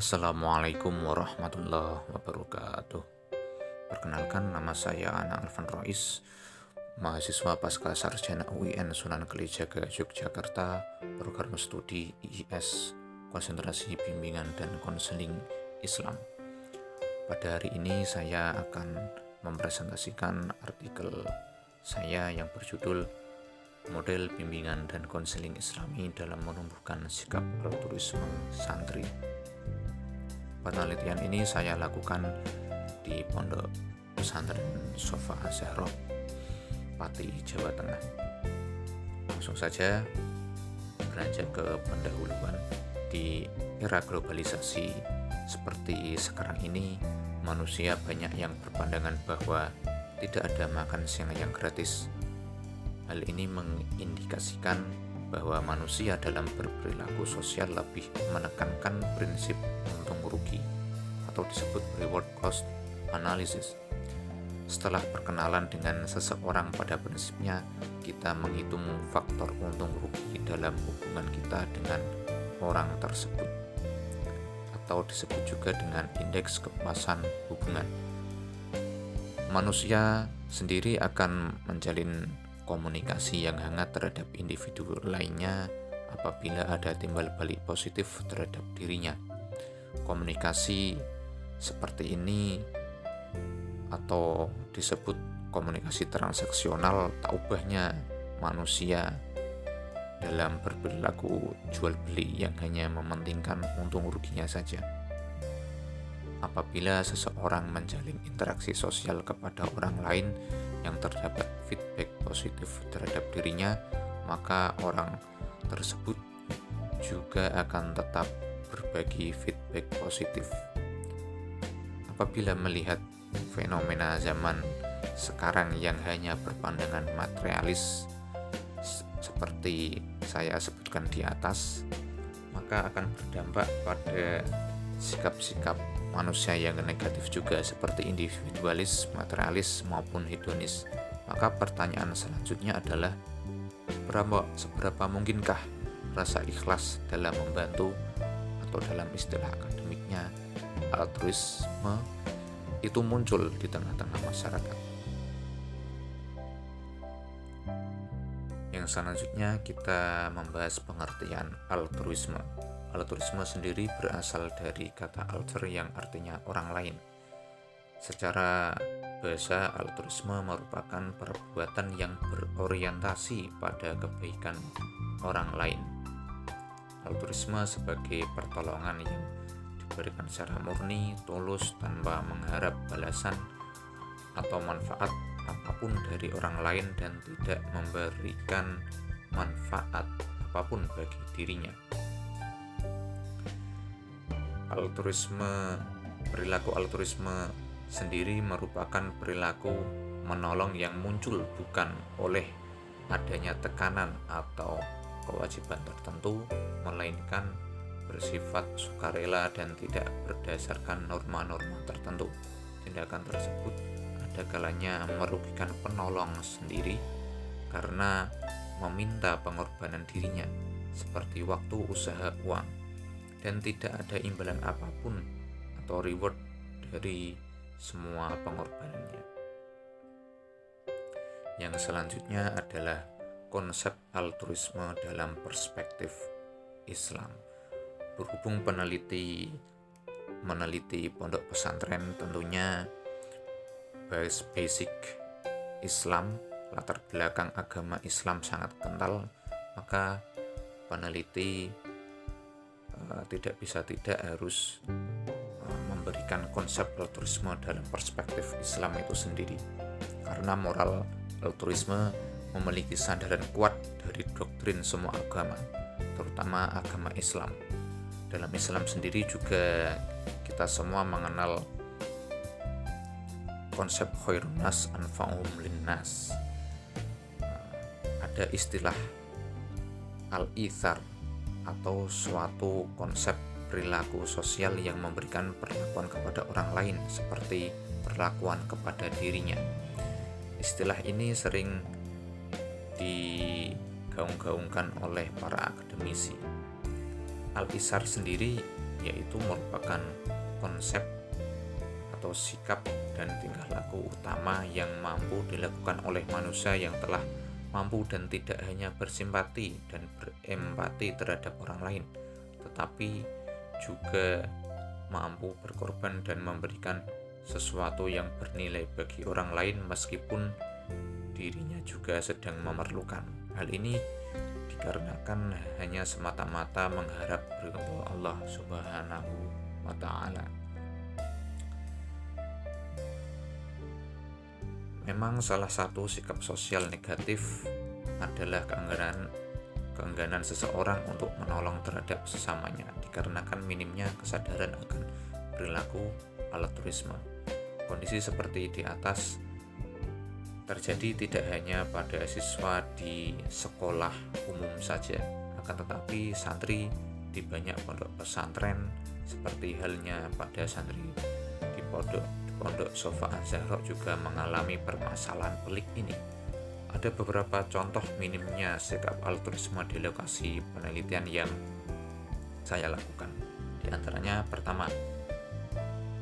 Assalamualaikum warahmatullahi wabarakatuh. Perkenalkan, nama saya Ana Alvan Rois, mahasiswa Pasca Sarjana UIN Sunan Kalijaga, Yogyakarta, program studi IIS, konsentrasi bimbingan dan konseling Islam. Pada hari ini saya akan mempresentasikan artikel saya yang berjudul Model Bimbingan dan Konseling Islami dalam Menumbuhkan Sikap Altruisme Santri. Penelitian ini saya lakukan di Pondok Pesantren Sofa Zahroh, Pati, Jawa Tengah. Langsung saja beranjak ke pendahuluan. Di era globalisasi seperti sekarang ini, manusia banyak yang berpandangan bahwa tidak ada makan siang yang gratis. Hal ini mengindikasikan bahwa manusia dalam berperilaku sosial lebih menekankan prinsip untung rugi atau disebut reward cost analysis. Setelah berkenalan dengan seseorang, pada prinsipnya kita menghitung faktor untung rugi dalam hubungan kita dengan orang tersebut, atau disebut juga dengan indeks kepuasan hubungan. Manusia sendiri akan menjalin komunikasi yang hangat terhadap individu lainnya apabila ada timbal balik positif terhadap dirinya. Komunikasi seperti ini atau disebut komunikasi transaksional tak ubahnya manusia dalam berperilaku jual beli yang hanya mementingkan untung ruginya saja. Apabila seseorang menjalin interaksi sosial kepada orang lain yang terdapat feedback positif terhadap dirinya, maka orang tersebut juga akan tetap berbagi feedback positif. Apabila melihat fenomena zaman sekarang yang hanya berpandangan materialis seperti saya sebutkan di atas, maka akan berdampak pada sikap-sikap manusia yang negatif juga, seperti individualis, materialis, maupun hedonis. Maka pertanyaan selanjutnya adalah seberapa mungkinkah rasa ikhlas dalam membantu, atau dalam istilah akademiknya altruisme, itu muncul di tengah-tengah masyarakat. Yang selanjutnya kita membahas pengertian altruisme. Altruisme sendiri berasal dari kata alter yang artinya orang lain. Secara bahasa, altruisme merupakan perbuatan yang berorientasi pada kebaikan orang lain. Altruisme sebagai pertolongan yang diberikan secara murni, tulus, tanpa mengharap balasan atau manfaat apapun dari orang lain, dan tidak memberikan manfaat apapun bagi dirinya. Perilaku altruisme sendiri merupakan perilaku menolong yang muncul bukan oleh adanya tekanan atau kewajiban tertentu, melainkan bersifat sukarela dan tidak berdasarkan norma-norma tertentu. Tindakan tersebut ada kalanya merugikan penolong sendiri karena meminta pengorbanan dirinya, seperti waktu, usaha, uang, dan tidak ada imbalan apapun atau reward dari semua pengorbanannya. Yang selanjutnya adalah konsep altruisme dalam perspektif Islam. Berhubung meneliti pondok pesantren, tentunya basic Islam, latar belakang agama Islam sangat kental, maka peneliti tidak harus memberikan konsep altruisme dalam perspektif Islam itu sendiri, karena moral altruisme memiliki sandaran kuat dari doktrin semua agama, terutama agama Islam. Dalam Islam sendiri juga kita semua mengenal konsep khairun nas anfa'uhum linnas. Ada istilah al-ithar atau suatu konsep perilaku sosial yang memberikan perlakuan kepada orang lain seperti perlakuan kepada dirinya. Istilah ini sering digaung-gaungkan oleh para akademisi. Al-Ithar sendiri yaitu merupakan konsep atau sikap dan tingkah laku utama yang mampu dilakukan oleh manusia yang telah mampu dan tidak hanya bersimpati dan berempati terhadap orang lain, tetapi juga mampu berkorban dan memberikan sesuatu yang bernilai bagi orang lain meskipun dirinya juga sedang memerlukan. Hal ini dikarenakan hanya semata-mata mengharap ridho Allah Subhanahu wa Ta'ala. Memang salah satu sikap sosial negatif adalah keengganan seseorang untuk menolong terhadap sesamanya dikarenakan minimnya kesadaran akan perilaku altruisme. Kondisi seperti di atas terjadi tidak hanya pada siswa di sekolah umum saja, akan tetapi santri di banyak pondok pesantren seperti halnya pada santri di Pondok Sofa Az-Zahra juga mengalami permasalahan pelik ini. Ada beberapa contoh minimnya sikap altruisme di lokasi penelitian yang saya lakukan. Di antaranya pertama,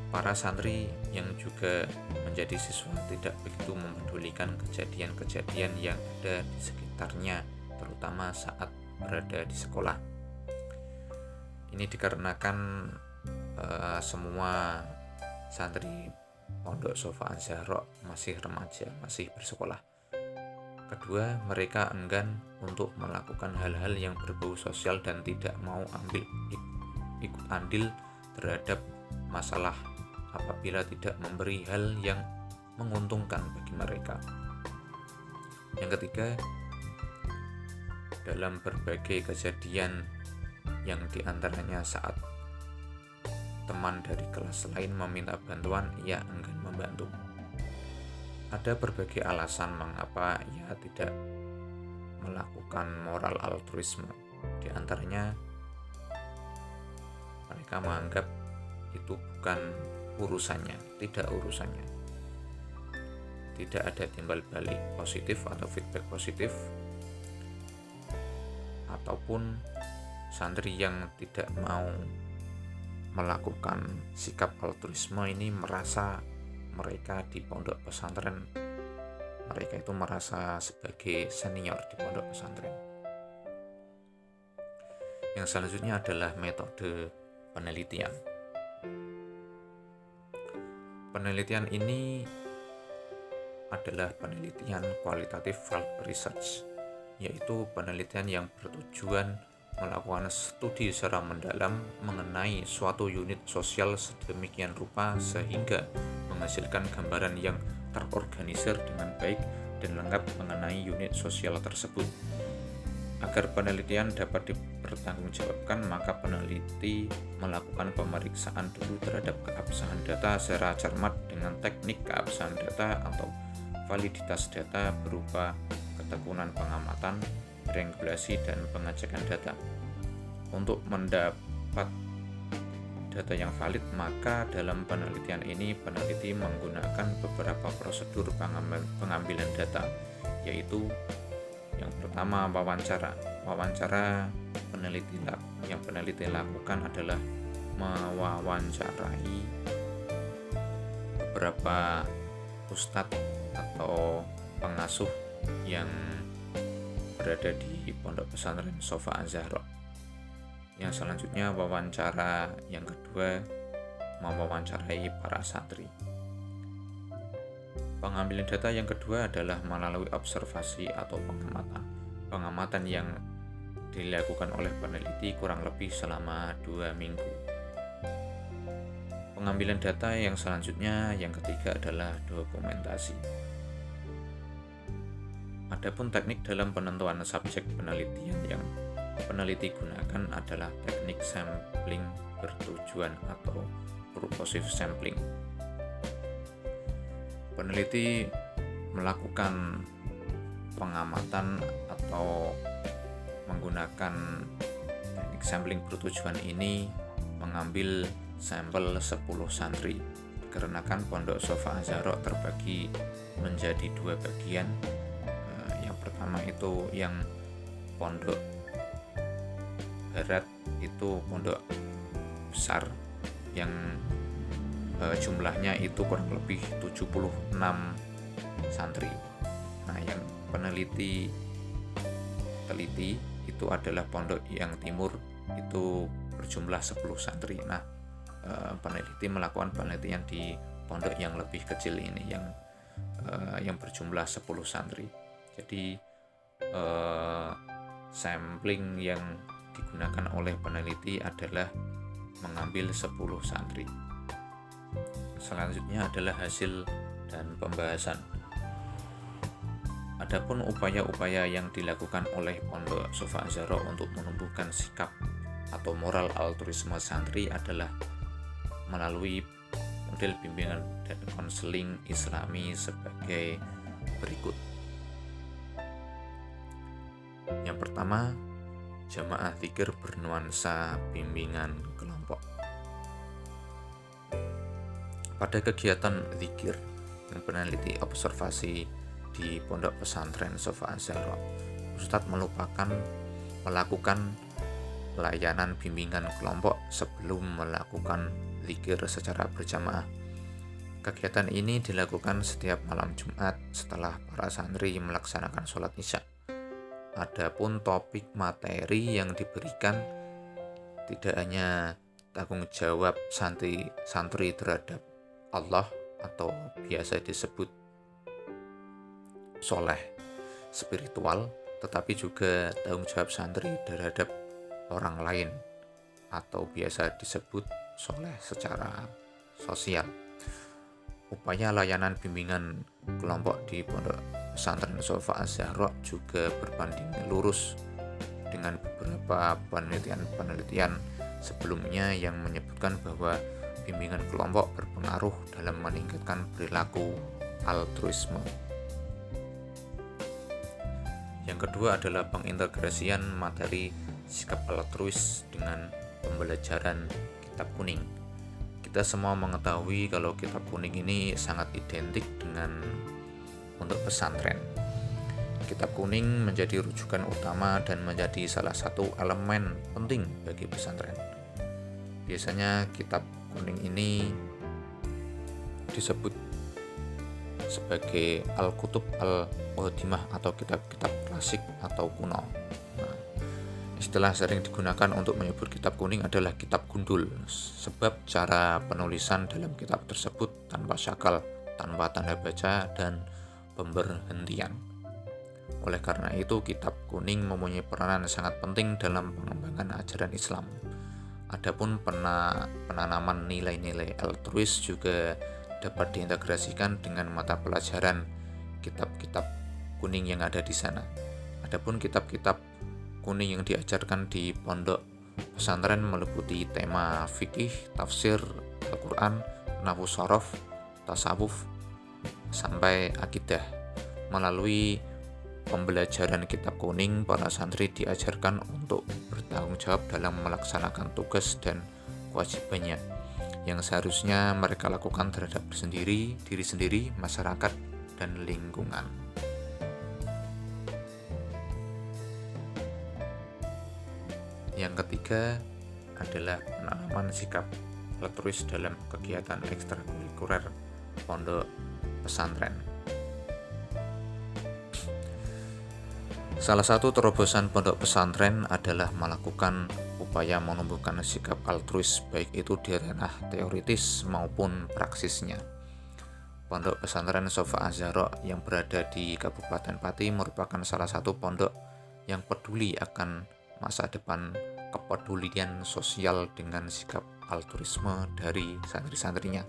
para santri yang juga menjadi siswa tidak begitu mempedulikan kejadian-kejadian yang ada di sekitarnya, terutama saat berada di sekolah. Ini dikarenakan semua santri Pondok Sofa Az-Zahra masih remaja, masih bersekolah. Kedua, mereka enggan untuk melakukan hal-hal yang berbau sosial dan tidak mau ikut andil terhadap masalah apabila tidak memberi hal yang menguntungkan bagi mereka. Yang ketiga, dalam berbagai kejadian yang diantaranya saat teman dari kelas lain meminta bantuan, ia enggan membantu. Ada berbagai alasan mengapa ia tidak melakukan moral altruisme. Di antaranya, mereka menganggap itu bukan urusannya, tidak urusannya. Tidak ada timbal balik positif atau feedback positif, ataupun santri yang tidak mau melakukan sikap altruisme ini merasa mereka di pondok pesantren, mereka itu merasa sebagai senior di pondok pesantren. Yang selanjutnya adalah metode penelitian. Penelitian ini adalah penelitian kualitatif field research, yaitu penelitian yang bertujuan melakukan studi secara mendalam mengenai suatu unit sosial sedemikian rupa sehingga menghasilkan gambaran yang terorganisir dengan baik dan lengkap mengenai unit sosial tersebut. Agar penelitian dapat dipertanggungjawabkan, maka peneliti melakukan pemeriksaan dulu terhadap keabsahan data secara cermat dengan teknik keabsahan data atau validitas data berupa ketekunan pengamatan, triangulasi, dan pengecekan data. Untuk mendapat data yang valid, maka dalam penelitian ini peneliti menggunakan beberapa prosedur pengambilan data, yaitu yang pertama wawancara. Wawancara yang peneliti lakukan adalah mewawancarai beberapa ustadz atau pengasuh yang berada di Pondok Pesantren Sofa Az-Zahra. Yang selanjutnya wawancara yang kedua, mewawancarai para santri. Pengambilan data yang kedua adalah melalui observasi atau pengamatan. Pengamatan yang dilakukan oleh peneliti kurang lebih selama 2 minggu. Pengambilan data yang selanjutnya, yang ketiga adalah dokumentasi. Adapun teknik dalam penentuan subjek penelitian yang peneliti gunakan adalah teknik sampling bertujuan atau purposive sampling. Peneliti melakukan pengamatan atau menggunakan teknik sampling bertujuan ini mengambil sampel 10 santri. Dikarenakan Pondok Sofa Az-Zahra terbagi menjadi 2 bagian. Yang pertama itu yang pondok barat, itu pondok besar yang jumlahnya itu kurang lebih 76 santri. Nah, yang teliti itu adalah pondok yang timur itu berjumlah 10 santri. Nah, peneliti melakukan penelitian di pondok yang lebih kecil ini yang berjumlah 10 santri. Jadi sampling yang digunakan oleh peneliti adalah mengambil 10 santri. Selanjutnya adalah hasil dan pembahasan. Adapun upaya-upaya yang dilakukan oleh Pondok Sofa Az-Zahra untuk menumbuhkan sikap atau moral altruisme santri adalah melalui model bimbingan dan konseling Islami sebagai berikut. Yang pertama, jamaah zikir bernuansa bimbingan kelompok. Pada kegiatan zikir yang peneliti observasi di Pondok Pesantren Sofa Az-Zahra, Ustadz melakukan layanan bimbingan kelompok sebelum melakukan zikir secara berjamaah. Kegiatan ini dilakukan setiap malam Jumat setelah para santri melaksanakan sholat Isya. Adapun topik materi yang diberikan tidak hanya tanggung jawab santri terhadap Allah atau biasa disebut soleh spiritual, tetapi juga tanggung jawab santri terhadap orang lain atau biasa disebut soleh secara sosial. Upaya layanan bimbingan kelompok di Pondok Pesantren Sofa Az-Zahra juga berbanding lurus dengan beberapa penelitian sebelumnya yang menyebutkan bahwa bimbingan kelompok berpengaruh dalam meningkatkan perilaku altruisme. Yang kedua adalah pengintegrasian materi sikap altruis dengan pembelajaran kitab kuning. Kita semua mengetahui kalau kitab kuning ini sangat identik dengan Pondok Pesantren. Kitab kuning menjadi rujukan utama dan menjadi salah satu elemen penting bagi pesantren. Biasanya kitab kuning ini disebut sebagai Al-Kutub Al-Qadimah atau kitab-kitab klasik atau kuno. Nah, istilah sering digunakan untuk menyebut kitab kuning adalah kitab gundul, sebab cara penulisan dalam kitab tersebut tanpa syakal, tanpa tanda baca, dan pemberhentian. Oleh karena itu, kitab kuning mempunyai peranan sangat penting dalam pengembangan ajaran Islam. Adapun penanaman nilai-nilai altruis juga dapat diintegrasikan dengan mata pelajaran kitab-kitab kuning yang ada di sana. Adapun kitab-kitab kuning yang diajarkan di Pondok Pesantren meliputi tema fikih, tafsir, Al-Quran, nahwu shorof, tasawuf, sampai akidah. Melalui pembelajaran kitab kuning, para santri diajarkan untuk bertanggung jawab dalam melaksanakan tugas dan kewajibannya yang seharusnya mereka lakukan terhadap diri sendiri, masyarakat, dan lingkungan. Yang ketiga adalah penanaman sikap altruis dalam kegiatan ekstrakurikuler Pondok Pesantren. Salah satu terobosan Pondok Pesantren adalah melakukan upaya menumbuhkan sikap altruis baik itu di ranah teoritis maupun praksisnya. Pondok Pesantren Sofa Az-Zahra yang berada di Kabupaten Pati merupakan salah satu pondok yang peduli akan masa depan kepedulian sosial dengan sikap altruisme dari santri-santrinya.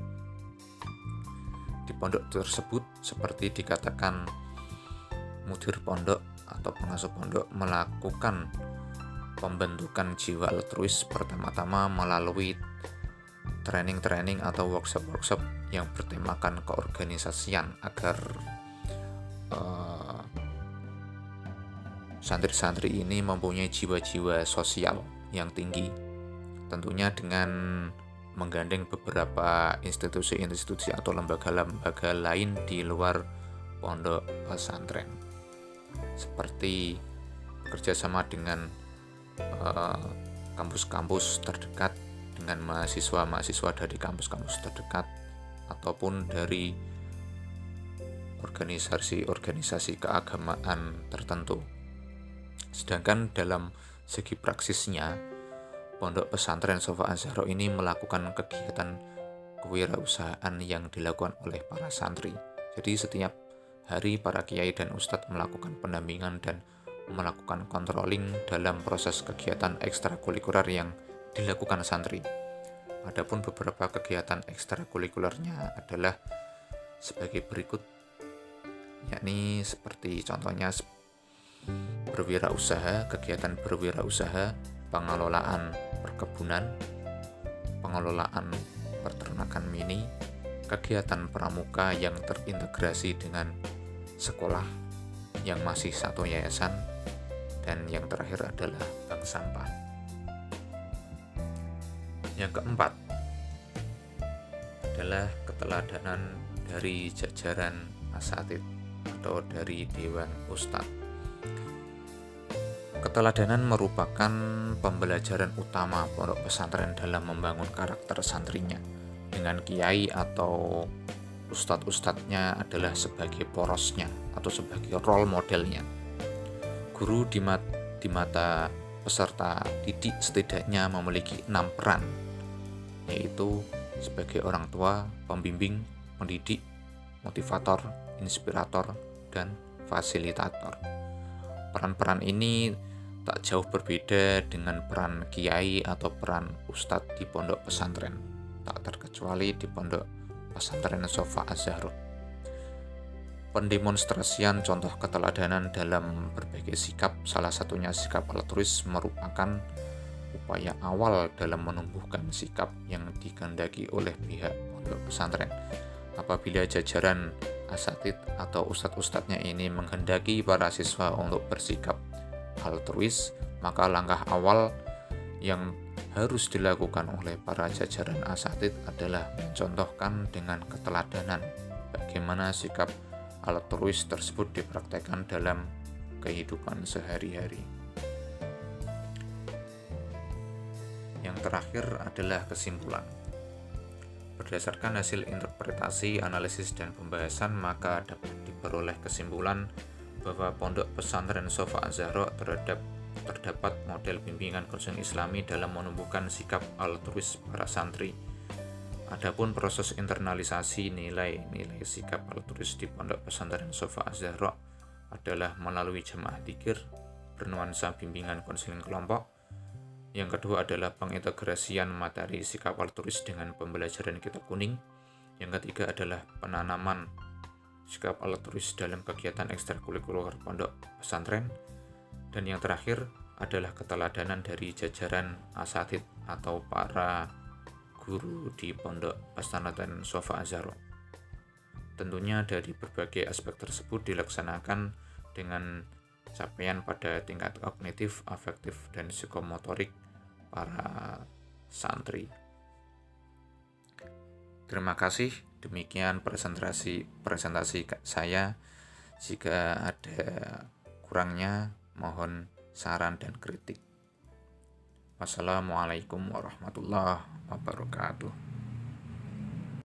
Di pondok tersebut, seperti dikatakan mudir pondok atau pengasuh pondok, melakukan pembentukan jiwa altruis pertama-tama melalui training atau workshop yang bertemakan keorganisasian agar santri-santri ini mempunyai jiwa-jiwa sosial yang tinggi, tentunya dengan menggandeng beberapa institusi atau lembaga-lembaga lain di luar Pondok Pesantren, seperti bekerjasama dengan kampus-kampus terdekat dengan mahasiswa-mahasiswa dari kampus-kampus terdekat ataupun dari organisasi-organisasi keagamaan tertentu. Sedangkan dalam segi praksisnya, Pondok Pesantren Sofa Az-Zahra ini melakukan kegiatan kewirausahaan yang dilakukan oleh para santri. Jadi setiap hari para kiai dan ustadz melakukan pendampingan dan melakukan controlling dalam proses kegiatan ekstrakurikuler yang dilakukan santri. Adapun beberapa kegiatan ekstrakurikulernya adalah sebagai berikut, yakni seperti contohnya berwirausaha, kegiatan berwirausaha, pengelolaan perkebunan, pengelolaan peternakan mini, kegiatan pramuka yang terintegrasi dengan sekolah yang masih satu yayasan, dan yang terakhir adalah bank sampah. Yang keempat adalah keteladanan dari jajaran asatidz atau dari Dewan Ustadz. Keteladanan merupakan pembelajaran utama pondok pesantren dalam membangun karakter santrinya, dengan kiai atau ustadz-ustadznya adalah sebagai porosnya atau sebagai role modelnya. Guru di mata peserta didik setidaknya memiliki 6 peran, yaitu sebagai orang tua, pembimbing, pendidik, motivator, inspirator, dan fasilitator. Peran-peran ini tak jauh berbeda dengan peran kiai atau peran ustadz di pondok pesantren, tak terkecuali di pondok pesantren Sofa Az-Zahra. Pendemonstrasian contoh keteladanan dalam berbagai sikap, salah satunya sikap altruis, merupakan upaya awal dalam menumbuhkan sikap yang dikehendaki oleh pihak pondok pesantren. Apabila jajaran asatidz atau ustadz-ustadznya ini menghendaki para siswa untuk bersikap altruis, maka langkah awal yang harus dilakukan oleh para jajaran asatidz adalah mencontohkan dengan keteladanan bagaimana sikap altruis tersebut dipraktekkan dalam kehidupan sehari-hari. Yang terakhir adalah kesimpulan. Berdasarkan hasil interpretasi, analisis, dan pembahasan, maka dapat diperoleh kesimpulan bahwa Pondok Pesantren Sofa Az-Zahra terdapat model bimbingan konseling Islami dalam menumbuhkan sikap altruis para santri. Adapun proses internalisasi nilai-nilai sikap altruis di Pondok Pesantren Sofa Az-Zahra adalah melalui jemaah dzikir bernuansa bimbingan konseling kelompok. Yang kedua adalah pengintegrasian materi sikap altruis dengan pembelajaran kitab kuning. Yang ketiga adalah penanaman sikap altruis dalam kegiatan ekstrakurikuler pondok pesantren. Dan yang terakhir adalah keteladanan dari jajaran asatidz atau para guru di pondok pesantren Sofa Az-Zahra. Tentunya dari berbagai aspek tersebut dilaksanakan dengan capaian pada tingkat kognitif, afektif, dan psikomotorik para santri. Terima kasih. Demikian presentasi saya. Jika ada kurangnya, mohon saran dan kritik. Wassalamualaikum warahmatullahi wabarakatuh.